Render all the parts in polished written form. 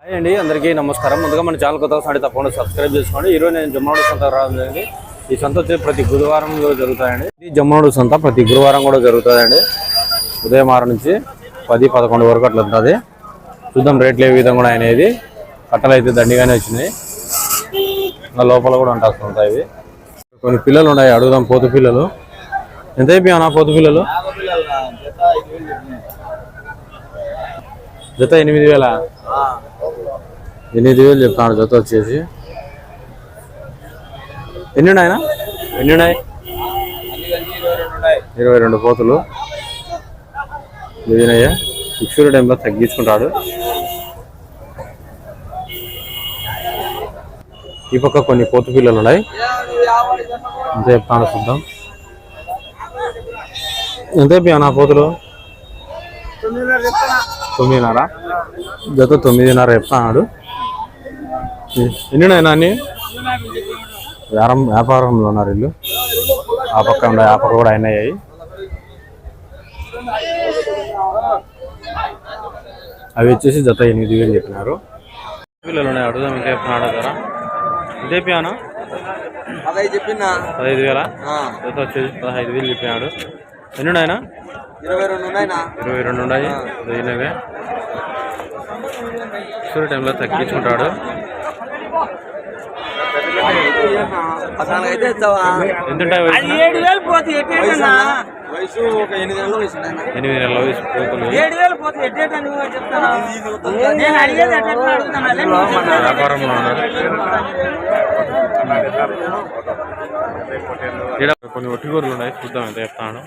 Hi అండి, అందరికీ నమస్కారం. ముందుగా మన ఛానల్ కొత్తగా సాడి తప్పకుండా సబ్స్క్రైబ్ చేసుకోండి. ఈరోజు నేను జమ్మనాడు సంత రావడం జరిగింది. ఈ సంత వచ్చి ప్రతి గురువారం జరుగుతాయండి. ఈ జమ్మనాడు సంత ప్రతి గురువారం కూడా జరుగుతుందండి. ఉదయం 6 నుంచి 10-11 వరకు అట్లా ఉంటుంది. చూద్దాం రేట్లు ఏ విధంగా కూడా అనేది. కట్టలు అయితే దండిగానే వచ్చినాయి. ఇంకా లోపల కూడా ఉంటాయి. కొన్ని పిల్లలు ఉన్నాయి, అడుగుదాం. పోతు పిల్లలు ఎంత అయిపోయానా? పోతు పిల్లలు జత 8,000. 8,000 చెప్తాను జత వచ్చేసి. ఎన్ని ఉన్నాయన? ఎన్ని ఉన్నాయి? 22 పోతులు. ఇదినయ్యా ఫిక్స్డ్ టైంలో తగ్గించుకుంటాడు. ఈ పక్క కొన్ని పోతు పిల్లలు ఉన్నాయి. ఎంత చెప్తాను చూద్దాం. ఎంత అయిపోయానా పోతులు? 9.5. జత 9.5 చెప్తాడు. ఎన్నినాయనా అన్ని? వ్యాపారంలో ఉన్నారు ఇల్లు. ఆ పక్క ఉన్నాయి, ఆ పక్క కూడా అయినాయి. అవి వచ్చేసి జత 8,000 చెప్పినారు. పిల్లలు ఉన్నాయి, అడుగుదాం. ఇంకా చెప్తున్నాడు కదా. ఎంత అయిపోయానా? 15,000. జత వచ్చేసి 15,000 చెప్పినాడు. ఎన్ని ఉన్నాయన? 22 ఉన్నాయి. పోయినవే షూర్ టైంలో తగ్గించుకుంటాడు. ఎంత ఉంటాయి వయసు? 8 నెలల వయసు పోతులు. వ్యాపారంలో ఉన్నారు. కొన్ని ఒట్టిగూరలు ఉన్నాయి, చూద్దాం ఎంత చెప్తాను.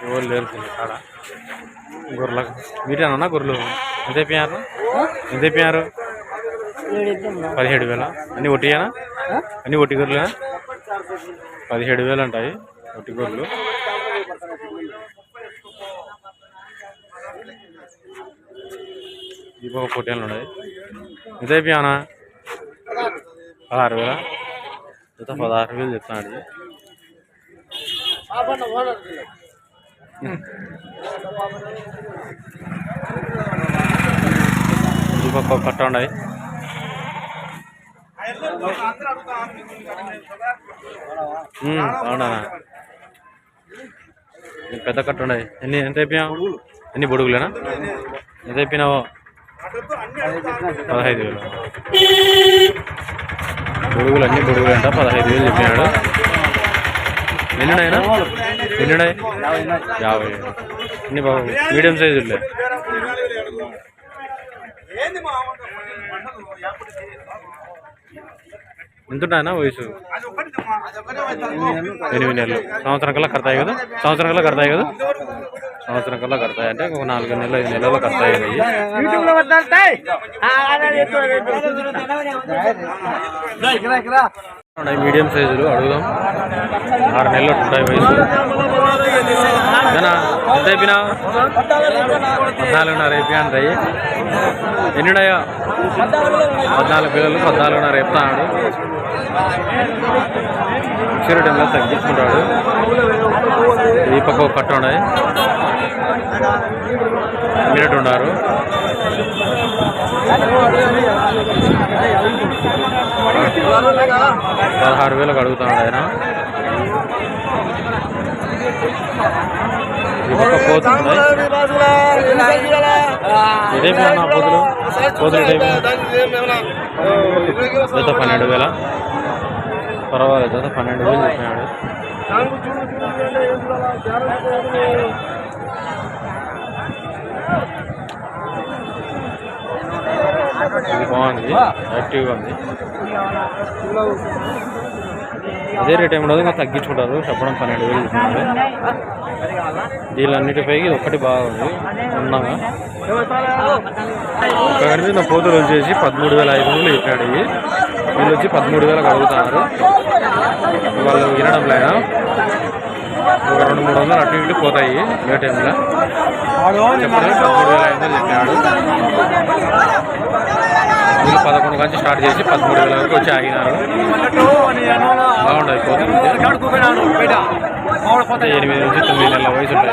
ఎవరు లేరు కాడ. గొర్రెలకు మీరేనా గొర్రెలు? ఎంత అయిపోయారు? 17,000. అన్ని ఒట్టియేనా? అన్ని ఒట్టి గొర్రెలేనా? 17,000 అంటాయి ఒట్టి గొర్రెలు. ఈ పక్క పొట్టేళ్ళు ఉన్నాయి. ఎంత అయిపోయానా? 16,000. జత 16,000 చెప్తున్నాడు. ఈ పక్క కట్ట ఉన్నాయి. అవునా? పెద్ద కట్ట ఉన్నాయి. ఎంత అయిపోయావు? అన్ని బొడుగులేనా? ఎంత అయిపోయినావో? 15,000. బొడుగులు అన్ని బొడుగులు అంట. 15,000 చెప్పినాడు. ఎన్నిన్నాయినా? 50. అన్ని బాబు మీడియం సైజులే. ఎంత ఉన్నాయన్నా వయసు? 8 నెలలు. సంవత్సరం కల్లా కడతాయి కదా? సంవత్సరం కల్లా కడతాయి అంటే ఒక 4 నెలలు 5 నెలల్లో కడతాయి. మీడియం సైజులు అడుగుదాం. 6 నెలలు ఉంటాయి వయసు. ఎంత అయిపోయినా? 14.5 అయిపోయా అంటాయి. ఎన్ని ఉన్నాయో? 14 పిల్లలు. 14.5 చెప్తాడు. చిరు టైంలో తగ్గించుకుంటాడు. ఈ పక్క ఒక కట్ట ఉన్నాయి. మినిట్ ఉన్నారు. 16,000 అడుగుతాడు ఆయన. ఈ పక్క పోతుంది. ఇదే పోతున్నా పోతులు టైం. జత 12,000. పర్వాలేదు, జత 12,000 చెప్పినాడు. ఇది బాగుంది, యాక్టివ్గా ఉంది. అదే రేట్ ఏమి ఉండదు, ఇంకా తగ్గించుకుంటారు. చెప్పడం 12,000 చెప్తున్నారు. వీళ్ళన్నిటిపైకి ఇది ఒక్కటి బాగుంది. ఉన్నాగా ఇక్కడ నా పోతులు వచ్చేసి 13,500 చెప్పాడు. వీళ్ళు వచ్చి 13,000 అడుగుతున్నారు. వాళ్ళు వినడం లేదా? ఒక 200-300 అటు ఇటు పోతాయి ఏ టైంలో. చెప్పడం 13,500 చెప్పాడు. వీళ్ళు 11 నుంచి స్టార్ట్ చేసి 13,000 వరకు వచ్చి ఆగినారు. బాగుంటుంది పోతుంది. 8 నుంచి 9 నెలల వయసు ఉంటాయి.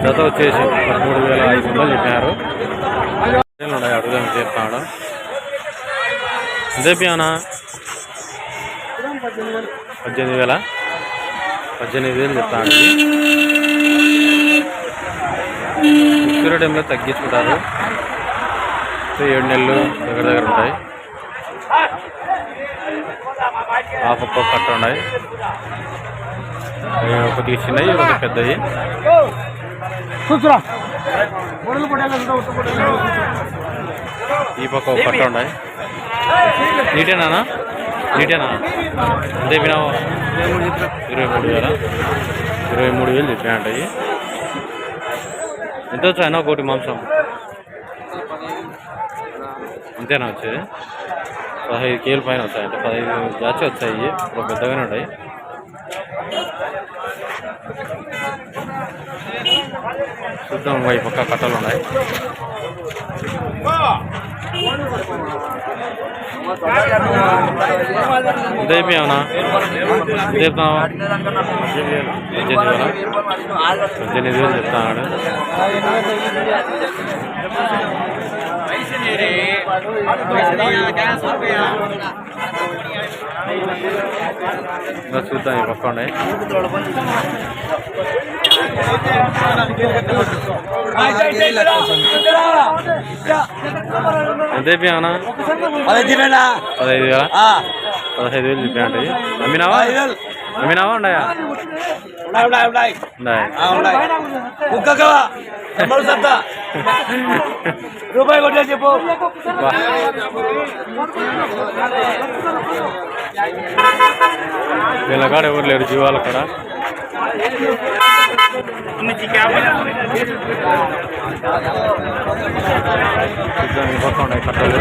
జత వచ్చేసి 13,500 చెప్పారు. అడుగుదాం చెప్తాడు. ఎంత చెప్పానా? 18,000 చెప్తాడు. ఇసుక టైంలో తగ్గించుకుంటారు. 7 నెలలు దగ్గర ఉంటాయి. ఒక్కొక్క కట్ట ఉన్నాయి. కొద్దిగా చిన్నవి కొద్దిగా పెద్దవి. ఈ పక్క ఒక కట్ట ఉన్నాయి. నీటేనా ఎంత చెప్పినావు? 23,000 చెప్పినాయి. ఎంత వచ్చాయన ఒకటి మాంసం అంతేనా వచ్చేది? 15 కేజీల పైన వస్తాయి. అంటే 15 జాచి వచ్చాయి. ఇప్పుడు పెద్దగానే ఉంటాయి. చూద్దాం. ఈ పక్క కట్టలు ఉన్నాయి. ఎంత అయిపోయావునా? ఎంత చెప్తావా? 18,000 చెప్తాడు. చూద్దాం. ఈ పక్క ఉన్నాయి. ఎంత అయిపోయావునా? 15,000 చెప్పాడు. అమ్మినావా ఉన్నాయా? రూపాయి కొట్టే చెప్పు. వీళ్ళ కాడ ఎవరు లేరు జీవాల కాడ. పక్క ఉన్నాయి కట్టలు.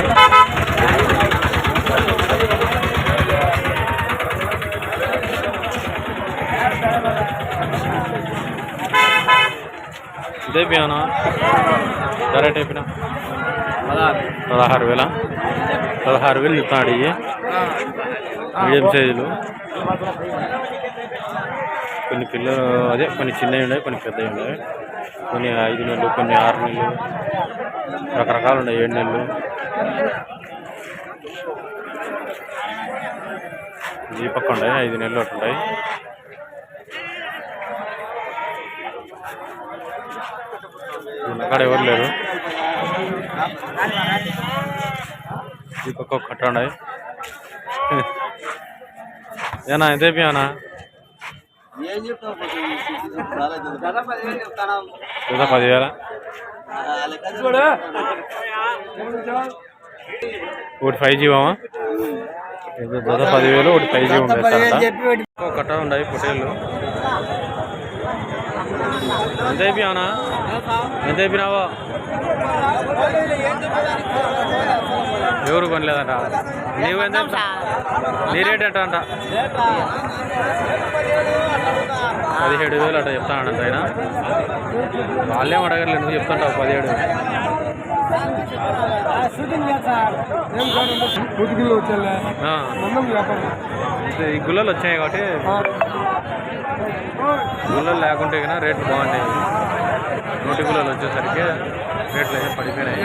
ఇదైపోయానా? ధరేట్ అయిపోయినా 16,000 చెప్తాడు. ఇవి మీడియం సైజులు. కొన్ని పిల్లలు కొన్ని చిన్నవి ఉన్నాయి, కొన్ని పెద్దవి ఉన్నాయి. కొన్ని 5 నెలలు, కొన్ని 6 నెలలు, రకరకాలు ఉన్నాయి. 7 నెలలు. ఈ పక్క ఉన్నాయి. 5 నెలలు ఒకటి ఉంటాయి. అక్కడ ఎవరు లేరు. ఈ పక్క కట్ట ఉన్నాయి. ఏనా ఎంత అయిపోయానా? 10,000. ఒకటి 5G వామా? 10,000. ఒకటి 5G ఉంటాయి. కట్ట ఉన్నాయి. పొట్టేళ్ళు ఎంత అయిపోయానా? ఎంత అయిపోయినావా? ఎవరు కొనలేదంట. నీవు ఎంత? నీ రేట్ ఎంత అంట? 17,000 అట్లా చెప్తానంట ఆయన. వాళ్ళేం అడగలేదు, నువ్వు చెప్తాంటావు 17. ఈ గుల్లలు వచ్చాయి కాబట్టి. గుల్లలు లేకుంటే కన్నా రేట్లు బాగుంటాయి. 100 గుల్లలు వచ్చేసరికి రేట్లు పడిపోయినాయి.